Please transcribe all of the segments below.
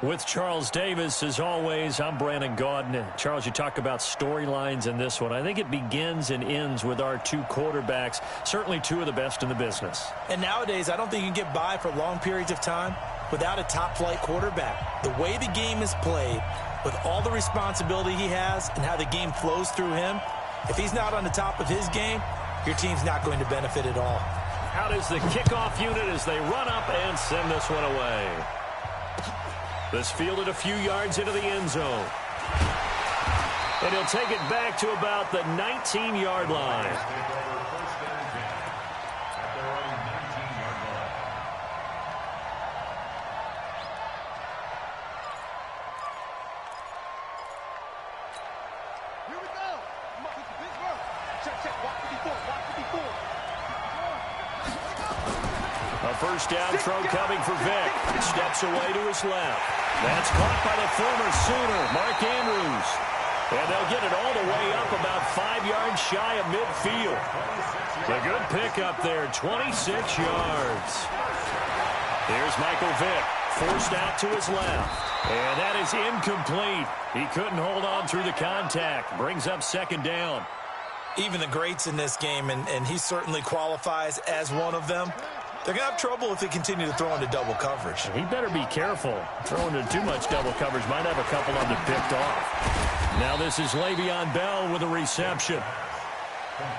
With Charles Davis, as always, I'm Brandon Gaudin. Charles, you talk about storylines in this one. I think it begins and ends with our two quarterbacks, certainly two of the best in the business. And nowadays, I don't think you can get by for long periods of time without a top-flight quarterback. The way the game is played, with all the responsibility he has and how the game flows through him, if he's not on the top of his game, your team's not going to benefit at all. Out is the kickoff unit as they run up and send this one away. This fielded a few yards into the end zone. And he'll take it back to about the 19-yard line. Here we go. Check, check. Watch 54. Watch 54. A first down throw coming for Vick. Steps away to his left. That's caught by the former Sooner, Mark Andrews. And they'll get it all the way up about 5 yards shy of midfield. A good pickup there, 26 yards. Here's Michael Vick, forced out to his left. And that is incomplete. He couldn't hold on through the contact. Brings up second down. Even the greats in this game, and he certainly qualifies as one of them, they're going to have trouble if they continue to throw into double coverage. He better be careful. Throwing into too much double coverage might have a couple of them picked off. Now this is Le'Veon Bell with a reception.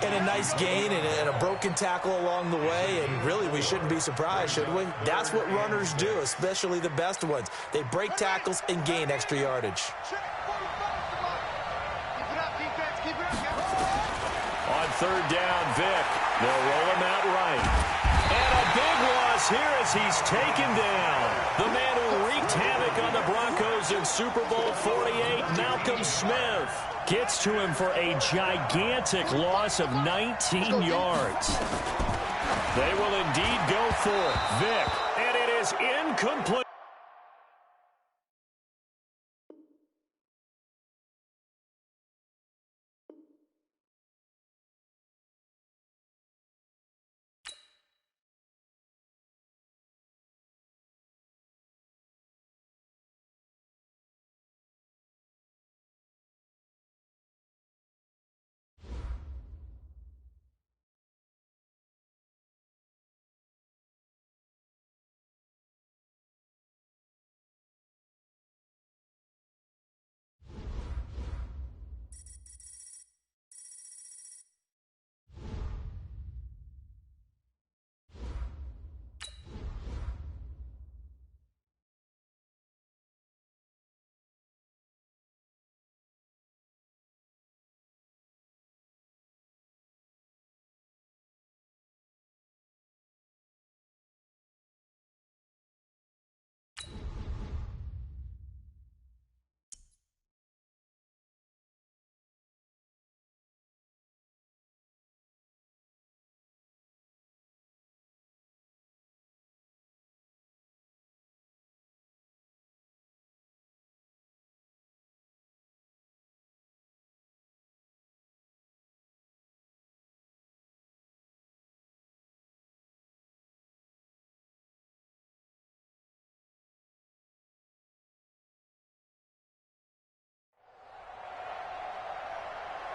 And a nice gain and a broken tackle along the way, and really we shouldn't be surprised, should we? That's what runners do, especially the best ones. They break tackles and gain extra yardage. On third down, Vick. They'll roll him out right. And a big loss here as he's taken down. The man who wreaked havoc on the Broncos in Super Bowl 48, Malcolm Smith, gets to him for a gigantic loss of 19 yards. They will indeed go for Vick, and it is incomplete.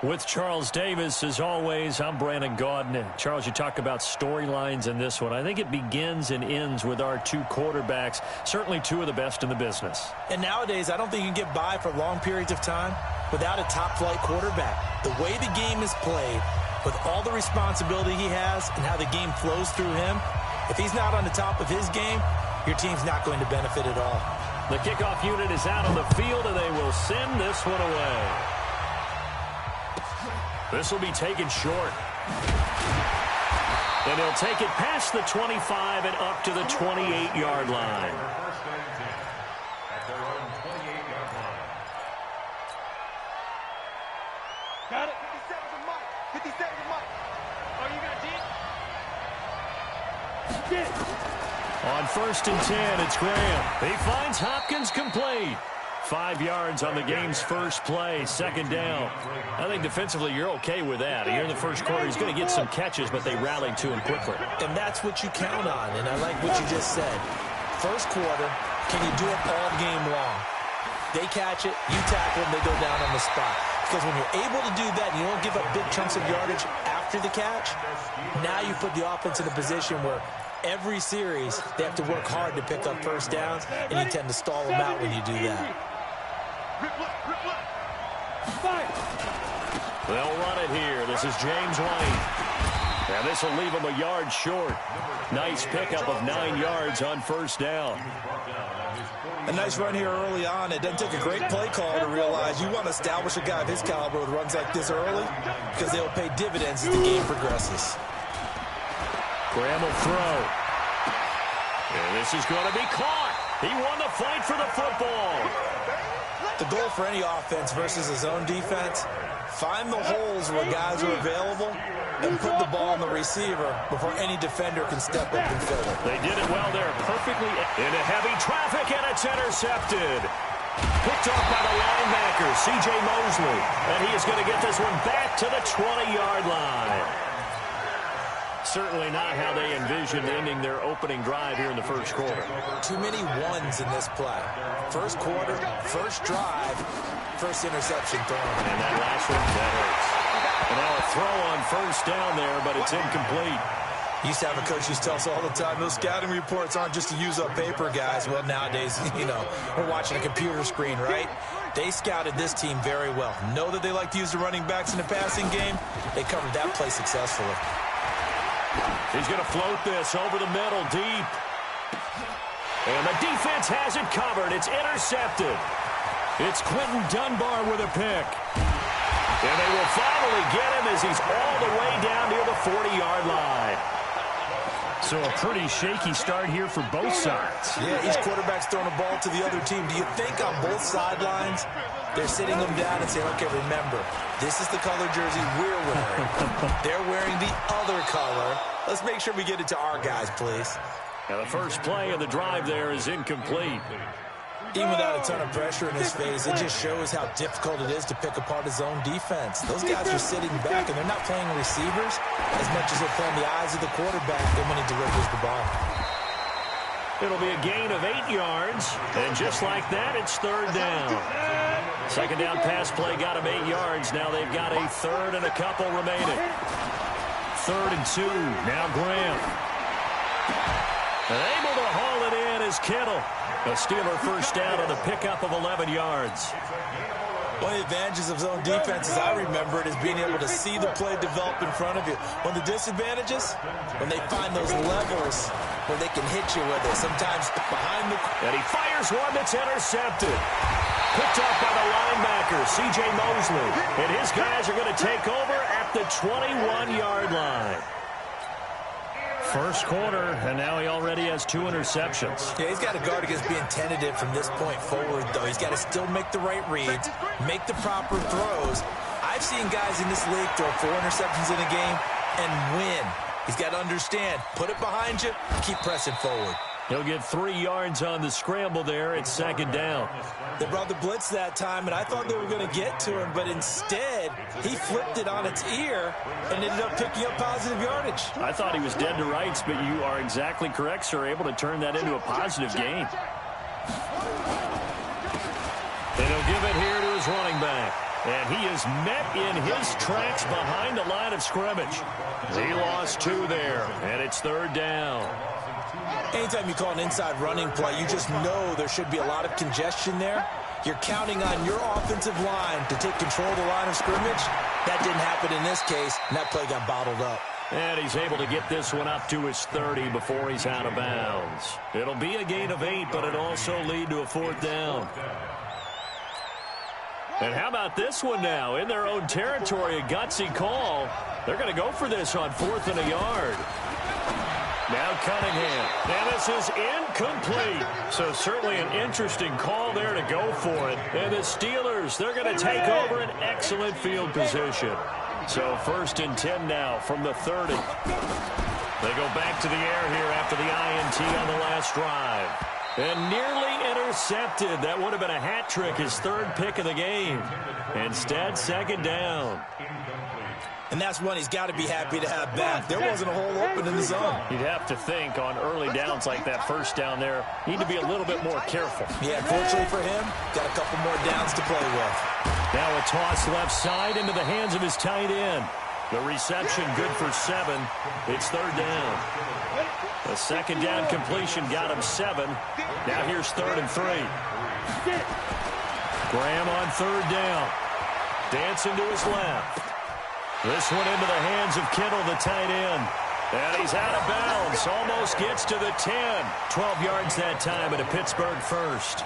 With Charles Davis, as always, I'm Brandon Gaudin. Charles, you talk about storylines in this one. I think it begins and ends with our two quarterbacks, certainly two of the best in the business. And nowadays, I don't think you can get by for long periods of time without a top-flight quarterback. The way the game is played, with all the responsibility he has and how the game flows through him, if he's not on the top of his game, your team's not going to benefit at all. The kickoff unit is out on the field, and they will send this one away. This will be taken short. And he'll take it past the 25 and up to the 28-yard line. Got it. 57 to Mike. 57 to Mike. Oh, you got deep? On first and 10, it's Graham. He finds Hopkins complete. 5 yards on the game's first play, second down. I think defensively you're okay with that. Here in the first quarter, he's going to get some catches, but they rallied to him quickly. And that's what you count on, and I like what you just said. First quarter, Can you do it all game long? They catch it, you tackle them, they go down on the spot. Because when you're able to do that and you don't give up big chunks of yardage after the catch, now you put the offense in a position where every series they have to work hard to pick up first downs, and you tend to stall them out when you do that. They'll run it here. This is James White. And this will leave him a yard short. Nice pickup of 9 yards on first down. A nice run here early on. It doesn't take a great play call to realize you want to establish a guy of his caliber with runs like this early because they'll pay dividends as the game progresses. Graham will throw. And this is going to be caught. He won the fight for the football. The goal for any offense versus his own defense, find the holes where guys are available and put the ball on the receiver before any defender can step up and fill it. They did it well there, perfectly into heavy traffic, and it's intercepted. Picked off by the linebacker, C.J. Mosley. And he is going to get this one back to the 20-yard line. Certainly not how they envisioned ending their opening drive here in the first quarter. Too many ones in this play. First quarter, first drive, first interception thrown. And that last one, that hurts. And now a throw on first down there, but it's incomplete. Used to have a coach used to tell us all the time, those scouting reports aren't just to use up paper, guys. Well, nowadays, we're watching a computer screen, right? They scouted this team very well. Know that they like to use the running backs in the passing game. They covered that play successfully. He's going to float this over the middle, deep. And the defense has it covered. It's intercepted. It's Quentin Dunbar with a pick. And they will finally get him as he's all the way down near the 40-yard line. So a pretty shaky start here for both sides. Yeah, each quarterback's throwing a ball to the other team. Do you think on both sidelines they're sitting them down and saying, okay, remember, this is the color jersey we're wearing. They're wearing the other color. Let's make sure we get it to our guys, please. Now the first play of the drive there is incomplete. Even without a ton of pressure in his face, it just shows how difficult it is to pick apart his own defense. Those guys are sitting back, and they're not playing receivers as much as they're playing the eyes of the quarterback and when he delivers the ball. It'll be a gain of 8 yards, and just like that, it's third down. Second down pass play got him 8 yards. Now they've got a third and a couple remaining. 3rd and 2. Now Graham. And able to haul it in is Kittle. A Steeler first down on the pickup of 11 yards. One of the advantages of zone defense, as I remember it, is being able to see the play develop in front of you. One of the disadvantages, when they find those levels where they can hit you with it, sometimes behind the... And he fires one that's intercepted. Picked off by the linebacker, C.J. Mosley. And his guys are going to take over at the 21-yard line. First quarter, and now he already has 2 interceptions. Yeah, he's got to guard against being tentative from this point forward, though. He's got to still make the right reads, make the proper throws. I've seen guys in this league throw 4 interceptions in a game and win. He's got to understand, put it behind you, keep pressing forward. He'll get 3 yards on the scramble there. It's second down. They brought the blitz that time, and I thought they were going to get to him, but instead, he flipped it on its ear and ended up picking up positive yardage. I thought he was dead to rights, but you are exactly correct, sir, able to turn that into a positive gain. And he'll give it here to his running back. And he is met in his tracks behind the line of scrimmage. He lost 2 there, and it's third down. Anytime you call an inside running play, you just know there should be a lot of congestion there. You're counting on your offensive line to take control of the line of scrimmage. That didn't happen in this case, and that play got bottled up. And he's able to get this one up to his 30 before he's out of bounds. It'll be a gain of 8, but it'll also lead to a 4th down. And how about this one now? In their own territory, a gutsy call. They're going to go for this on 4th and a yard. Now Cunningham. And this is incomplete. So certainly an interesting call there to go for it. And the Steelers, they're going to take over an excellent field position. So 1st and 10 now from the 30. They go back to the air here after the INT on the last drive. And nearly intercepted. That would have been a hat trick, his 3rd pick of the game. Instead, second down. And that's one he's got to be happy to have back. There wasn't a hole open in the zone. You'd have to think on early downs like that first down there, need to be a little bit more careful. Yeah, fortunately for him, got a couple more downs to play with. Now a toss left side into the hands of his tight end. The reception good for 7. It's third down. The second down completion got him 7. Now here's 3rd and 3. Graham on third down. Dancing to his left. This one into the hands of Kittle, the tight end. And he's out of bounds. Almost gets to the 10. 12 yards that time at a Pittsburgh first.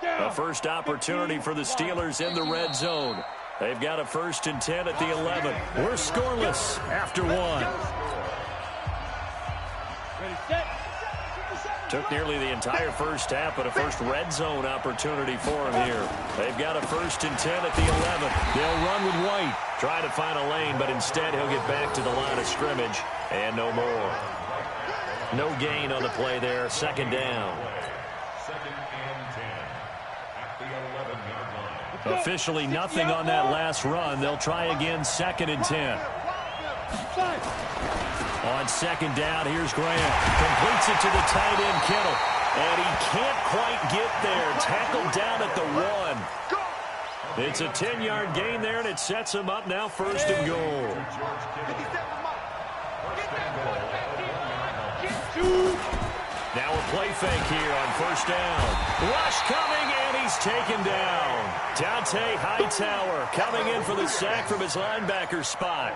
A first opportunity for the Steelers in the red zone. They've got a 1st and 10 at the 11. We're scoreless after 1. Took nearly the entire first half, but a first red zone opportunity for him here. They've got a 1st and 10 at the 11. They'll run with White. Try to find a lane, but instead he'll get back to the line of scrimmage. And no more. No gain on the play there. 2nd down. Officially nothing on that last run. They'll try again, 2nd and 10. On 2nd down, here's Graham. Completes it to the tight end, Kittle. And he can't quite get there. Tackled down at the 1. It's a 10-yard gain there, and it sets him up now 1st and goal. Now a play fake here on 1st down. Rush coming, and he's taken down. Dante Hightower coming in for the sack from his linebacker spot.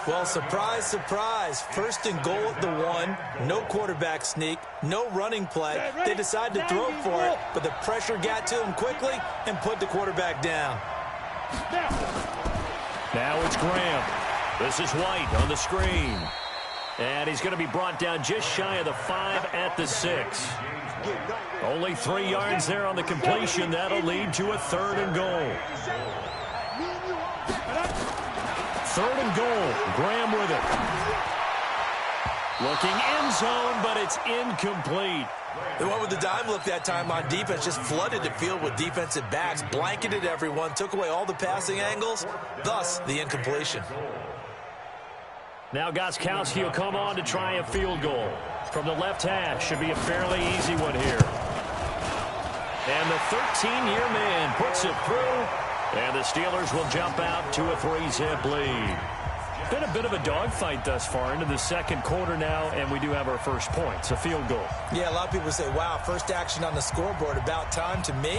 Well, surprise, surprise. 1st and goal at the 1. No quarterback sneak. No running play. They decided to throw for it, but the pressure got to him quickly and put the quarterback down. Now it's Graham. This is White on the screen. And he's going to be brought down just shy of the 5 at the 6. Only 3 yards there on the completion. That'll lead to a 3rd and goal. 3rd and goal. Graham with it. Looking end zone, but it's incomplete. They went with the dime look that time on defense, just flooded the field with defensive backs, blanketed everyone, took away all the passing angles, thus the incompletion. Now Gostkowski will come on to try a field goal. From the left hash, should be a fairly easy one here. And the 13-year man puts it through, and the Steelers will jump out to a 3-zip lead. Been a bit of a dogfight thus far into the second quarter now, and we do have our first points, a field goal. Yeah, a lot of people say, wow, first action on the scoreboard, about time. To me,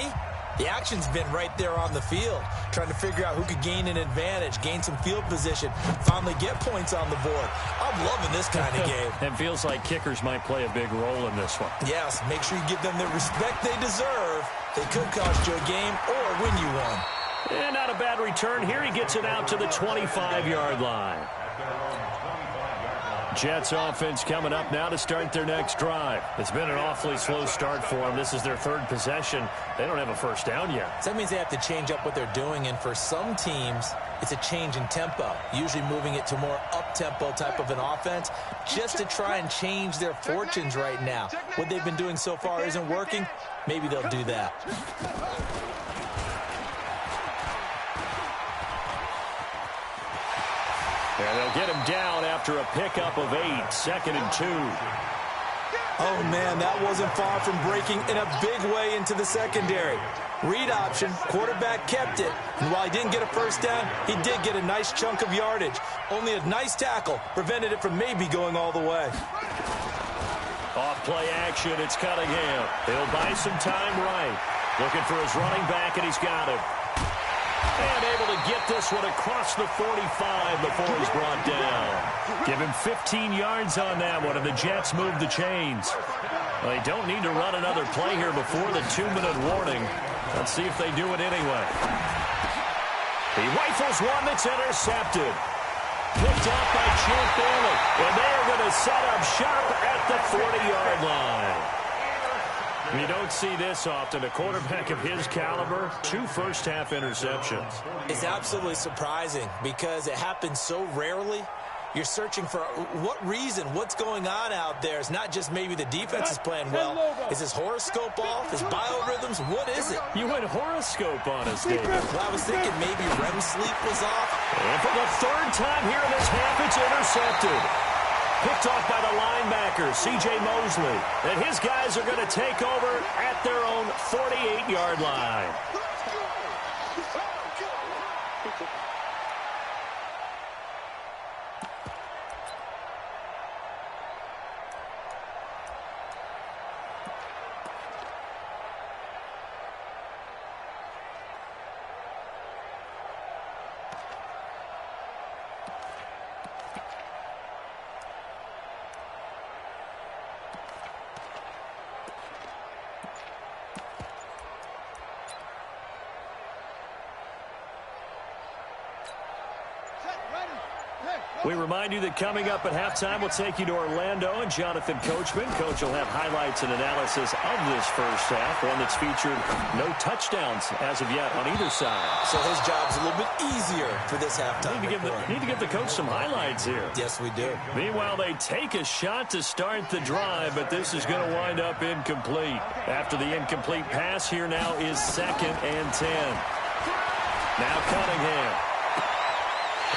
the action's been right there on the field, trying to figure out who could gain an advantage, gain some field position, finally get points on the board. I'm loving this kind of game. It feels like kickers might play a big role in this one. Yes, make sure you give them the respect they deserve. They could cost you a game or win you one. And not a bad return here. He gets it out to the 25-yard line. Jets offense coming up now to start their next drive. It's been an awfully slow start for them. This is their 3rd possession. They don't have a first down yet. So that means they have to change up what they're doing, and for some teams, it's a change in tempo, usually moving it to more up-tempo type of an offense, just to try and change their fortunes right now. What they've been doing so far isn't working. Maybe they'll do that. And they'll get him down after a pickup of 8, 2nd and 2. Oh, man, that wasn't far from breaking in a big way into the secondary. Read option, quarterback kept it. And while he didn't get a first down, he did get a nice chunk of yardage. Only a nice tackle prevented it from maybe going all the way. Off play action, it's Cunningham. He'll buy some time right. Looking for his running back, and he's got him. And able to get this one across the 45 before he's brought down. Give him 15 yards on that one, and the Jets move the chains. Well, they don't need to run another play here before the 2-minute warning. Let's see if they do it anyway. He rifles one that's intercepted. Picked up by Champ Bailey. And they are going to set up shop at the 40-yard line. You don't see this often. A quarterback of his caliber, 2 first-half interceptions. It's absolutely surprising because it happens so rarely. You're searching for what reason, what's going on out there. It's not just maybe the defense is playing well. Is his horoscope off? His biorhythms? What is it? You went horoscope on us, David. Well, I was thinking maybe REM sleep was off. And for the third time here in this half, it's intercepted. Picked off by the linebacker, C.J. Mosley. And his guys are going to take over at their own 48-yard line. We remind you that coming up at halftime, we'll take you to Orlando and Jonathan Coachman. Coach will have highlights and analysis of this first half, one that's featured no touchdowns as of yet on either side. So his job's a little bit easier for this halftime. Need to give the coach some highlights here. Yes, we do. Meanwhile, they take a shot to start the drive, but this is going to wind up incomplete. After the incomplete pass, here now is 2nd and 10. Now Cunningham.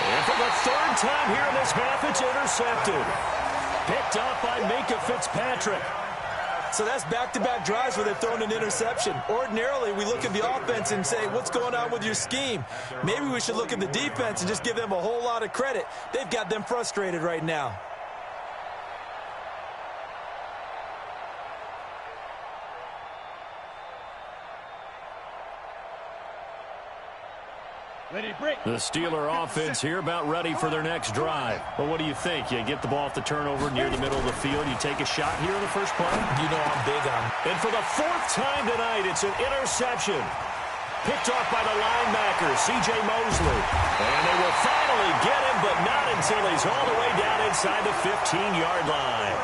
And for the third time here in this half, it's intercepted. Picked up by Minkah Fitzpatrick. So that's back-to-back drives where they've thrown an interception. Ordinarily, we look at the offense and say, what's going on with your scheme? Maybe we should look at the defense and just give them a whole lot of credit. They've got them frustrated right now. The Steeler offense here about ready for their next drive. Well, what do you think? You get the ball off the turnover near the middle of the field. You take a shot here in the first play? You know I'm big on. And for the 4th time tonight, it's an interception. Picked off by the linebacker, C.J. Mosley. And they will finally get him, but not until he's all the way down inside the 15-yard line.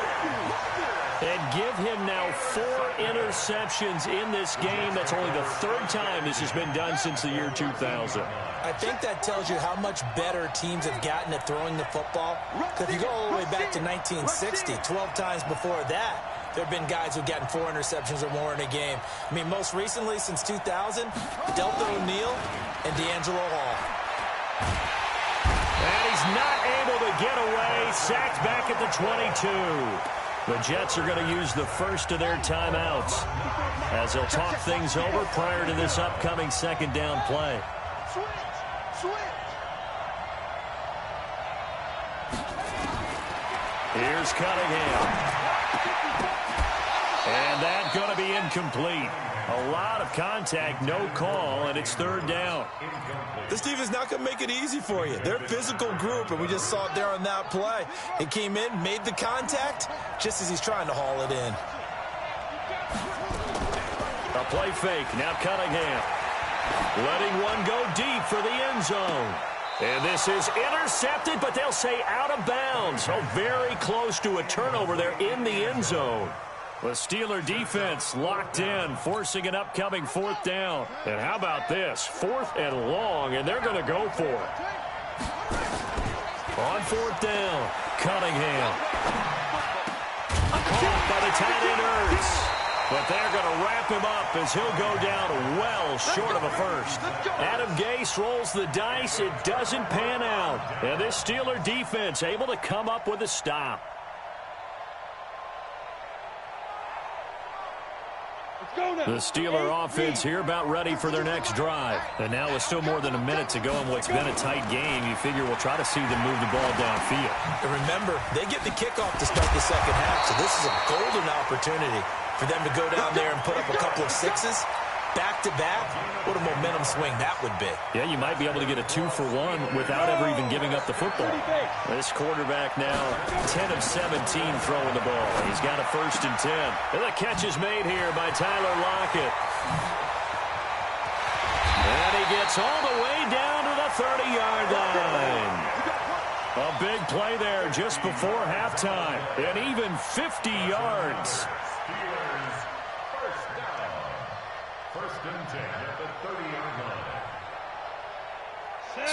And give him now 4 interceptions in this game. That's only the 3rd time this has been done since the year 2000. I think that tells you how much better teams have gotten at throwing the football. If you go all the way back to 1960, 12 times before that, there have been guys who've gotten 4 interceptions or more in a game. I mean, most recently, since 2000, Delta O'Neal and D'Angelo Hall. And he's not able to get away. Sacked back at the 22. The Jets are going to use the first of their timeouts as they'll talk things over prior to this upcoming 2nd down play. Here's Cunningham. And that's going to be incomplete. A lot of contact, no call, and it's 3rd down. This defense is not going to make it easy for you. They're a physical group, and we just saw it there on that play. He came in, made the contact, just as he's trying to haul it in. A play fake, now Cunningham. Letting one go deep for the end zone. And this is intercepted, but they'll say out of bounds. Oh, very close to a turnover there in the end zone. The Steeler defense locked in, forcing an upcoming 4th down. And how about this? 4th and long, and they're going to go for it. On 4th down, Cunningham. Caught by the tight end Ertz. But they're going to wrap him up as he'll go down well short of a first. Adam Gase rolls the dice. It doesn't pan out. And this Steeler defense able to come up with a stop. The Steeler offense here about ready for their next drive. And now with still more than a minute to go in what's been a tight game, you figure we'll try to see them move the ball downfield. And remember, they get the kickoff to start the 2nd half, so this is a golden opportunity for them to go down there and put up a couple of 6s. Back-to-back, what a momentum swing that would be. Yeah, you might be able to get a 2-for-1 without ever even giving up the football. This quarterback now 10 of 17 throwing the ball. He's got a 1st and 10. And the catch is made here by Tyler Lockett. And he gets all the way down to the 30-yard line. A big play there just before halftime. And even 50 yards.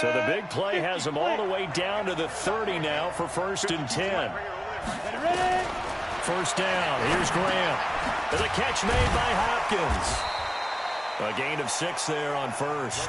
So the big play has them all the way down to the 30 now for 1st and 10. First down. Here's Graham. The catch made by Hopkins. A gain of 6 there on first.